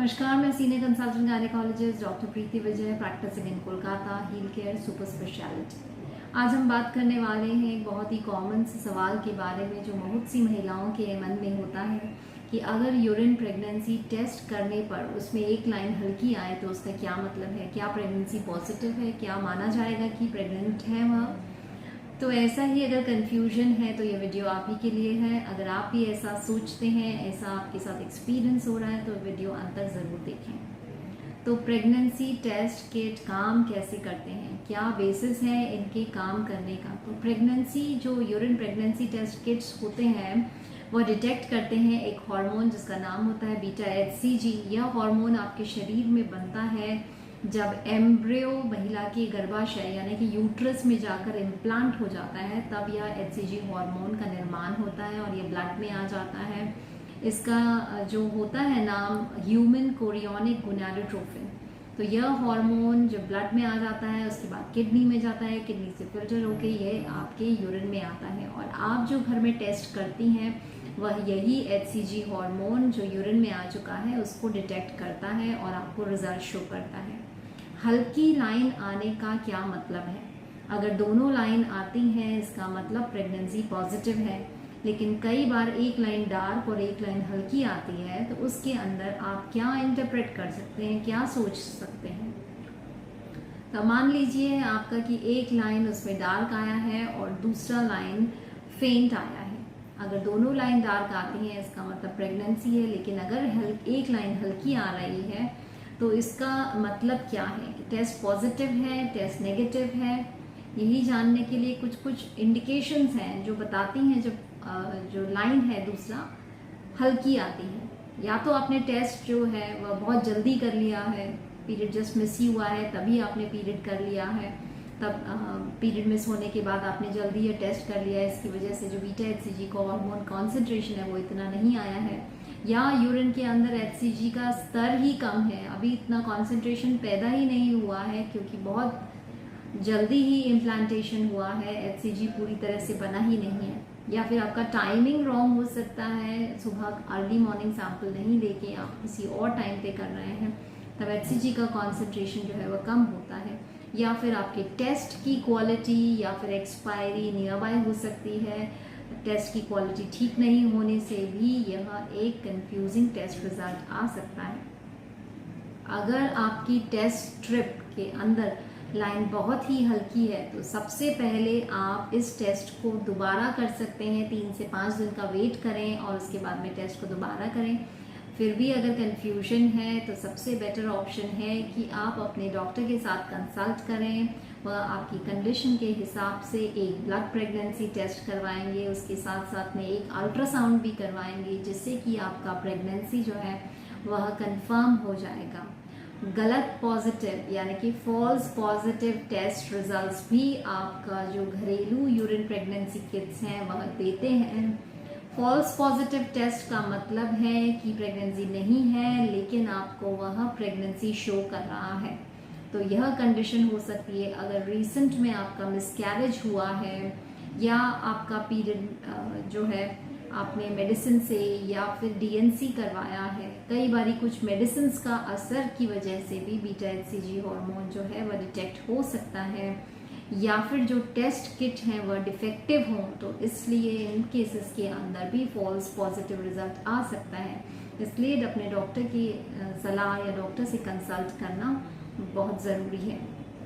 नमस्कार, मैं senior consultant gynaecologist doctor Preeti Vijay, practising in Kolkata, heal care super speciality. आज हम बात करने वाले हैं एक बहुत ही कॉमन से सवाल के बारे में जो बहुत सी महिलाओं के मन में होता है कि अगर यूरिन प्रेगनेंसी टेस्ट करने पर उसमें एक लाइन हल्की आए तो उसका क्या मतलब है, क्या प्रेगनेंसी पॉजिटिव है, क्या माना जाएगा कि प्रेग्नेंट है वह। तो ऐसा ही अगर कंफ्यूजन है तो ये वीडियो आप ही के लिए है। अगर आप भी ऐसा सोचते हैं, ऐसा आपके साथ एक्सपीरियंस हो रहा है तो वीडियो अंत तक ज़रूर देखें। तो प्रेगनेंसी टेस्ट किट काम कैसे करते हैं, क्या बेसिस है इनके काम करने का। तो प्रेगनेंसी जो यूरिन प्रेगनेंसी टेस्ट किट्स होते हैं वो डिटेक्ट करते हैं एक हार्मोन जिसका नाम होता है बीटा HCG। यह हार्मोन आपके शरीर में बनता है जब एम्ब्रियो महिला के गर्भाशय यानी कि यूट्रस में जाकर इम्प्लांट हो जाता है, तब यह HCG हार्मोन का निर्माण होता है और ये ब्लड में आ जाता है। इसका जो होता है नाम ह्यूमन कोरियोनिक गोनाडोट्रोपिन। तो यह हार्मोन जब ब्लड में आ जाता है उसके बाद किडनी में जाता है, किडनी से फिल्टर होकर ये आपके यूरिन में आता है और आप जो घर में टेस्ट करती हैं वह यही HCG हार्मोन जो यूरिन में आ चुका है उसको डिटेक्ट करता है और आपको रिजल्ट शो करता है। हल्की लाइन आने का क्या मतलब है? अगर दोनों लाइन आती हैं इसका मतलब प्रेगनेंसी पॉजिटिव है, लेकिन कई बार एक लाइन डार्क और एक लाइन हल्की आती है तो उसके अंदर आप क्या इंटरप्रेट कर सकते हैं, क्या सोच सकते हैं। तो मान लीजिए आपका कि एक लाइन उसमें डार्क आया है और दूसरा लाइन फेंट आया है। अगर दोनों लाइन डार्क आती हैं इसका मतलब प्रेगनेंसी है, लेकिन अगर एक लाइन हल्की आ रही है तो इसका मतलब क्या है कि टेस्ट पॉजिटिव है, टेस्ट नेगेटिव है। यही जानने के लिए कुछ कुछ इंडिकेशंस हैं जो बताती हैं जब जो लाइन है दूसरा हल्की आती है, या तो आपने टेस्ट जो है वह बहुत जल्दी कर लिया है, पीरियड जस्ट मिस ही हुआ है तभी आपने पीरियड कर लिया है, तब पीरियड मिस होने के बाद आपने जल्दी ये टेस्ट कर लिया है, इसकी वजह से जो बीटा HCG का हार्मोन कॉन्सेंट्रेशन है वो इतना नहीं आया है, या यूरिन के अंदर HCG का स्तर ही कम है, अभी इतना कॉन्सेंट्रेशन पैदा ही नहीं हुआ है क्योंकि बहुत जल्दी ही इम्प्लांटेशन हुआ है, HCG पूरी तरह से बना ही नहीं है। या फिर आपका टाइमिंग रॉन्ग हो सकता है, सुबह अर्ली मॉर्निंग सैंपल नहीं लेके आप किसी और टाइम पे कर रहे हैं, तब HCG का कॉन्सेंट्रेशन जो है वह कम होता है। या फिर आपके टेस्ट की क्वालिटी या फिर एक्सपायरी नियर बाय हो सकती है। टेस्ट की क्वालिटी ठीक नहीं होने से भी यह एक कंफ्यूजिंग टेस्ट रिजल्ट आ सकता है। अगर आपकी टेस्ट स्ट्रिप के अंदर लाइन बहुत ही हल्की है तो सबसे पहले आप इस टेस्ट को दोबारा कर सकते हैं, 3 से 5 दिन का वेट करें और उसके बाद में टेस्ट को दोबारा करें। फिर भी अगर कंफ्यूजन है तो सबसे बेटर ऑप्शन है कि आप अपने डॉक्टर के साथ कंसल्ट करें, वह आपकी कंडीशन के हिसाब से एक ब्लड प्रेगनेंसी टेस्ट करवाएंगे, उसके साथ साथ में एक अल्ट्रासाउंड भी करवाएंगे जिससे कि आपका प्रेगनेंसी जो है वह कंफर्म हो जाएगा। गलत पॉजिटिव यानी कि फॉल्स पॉजिटिव टेस्ट रिजल्ट्स भी आपका जो घरेलू यूरिन प्रेगनेंसी किट्स हैं वह देते हैं। फॉल्स पॉजिटिव टेस्ट का मतलब है कि प्रेगनेंसी नहीं है लेकिन आपको वह प्रेगनेंसी शो कर रहा है। तो यह कंडीशन हो सकती है अगर रिसेंट में आपका मिसकैरेज हुआ है या आपका पीरियड जो है आपने मेडिसिन से या फिर DNC करवाया है। कई बारी कुछ मेडिसिन का असर की वजह से भी बीटा HCG हार्मोन जो है वह डिटेक्ट हो सकता है, या फिर जो टेस्ट किट हैं वह डिफेक्टिव हों, तो इसलिए इन केसेस के अंदर भी फॉल्स पॉजिटिव रिजल्ट आ सकता है। इसलिए अपने डॉक्टर की सलाह या डॉक्टर से कंसल्ट करना बहुत ज़रूरी है।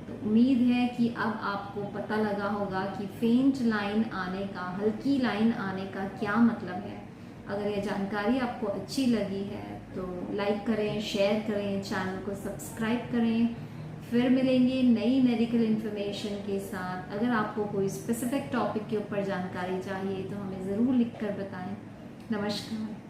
तो उम्मीद है कि अब आपको पता लगा होगा कि फेंट लाइन आने का, हल्की लाइन आने का क्या मतलब है। अगर यह जानकारी आपको अच्छी लगी है तो लाइक करें, शेयर करें, चैनल को सब्सक्राइब करें। फिर मिलेंगे नई मेडिकल इन्फॉर्मेशन के साथ। अगर आपको कोई स्पेसिफिक टॉपिक के ऊपर जानकारी चाहिए तो हमें ज़रूर लिख कर बताएं। नमस्कार।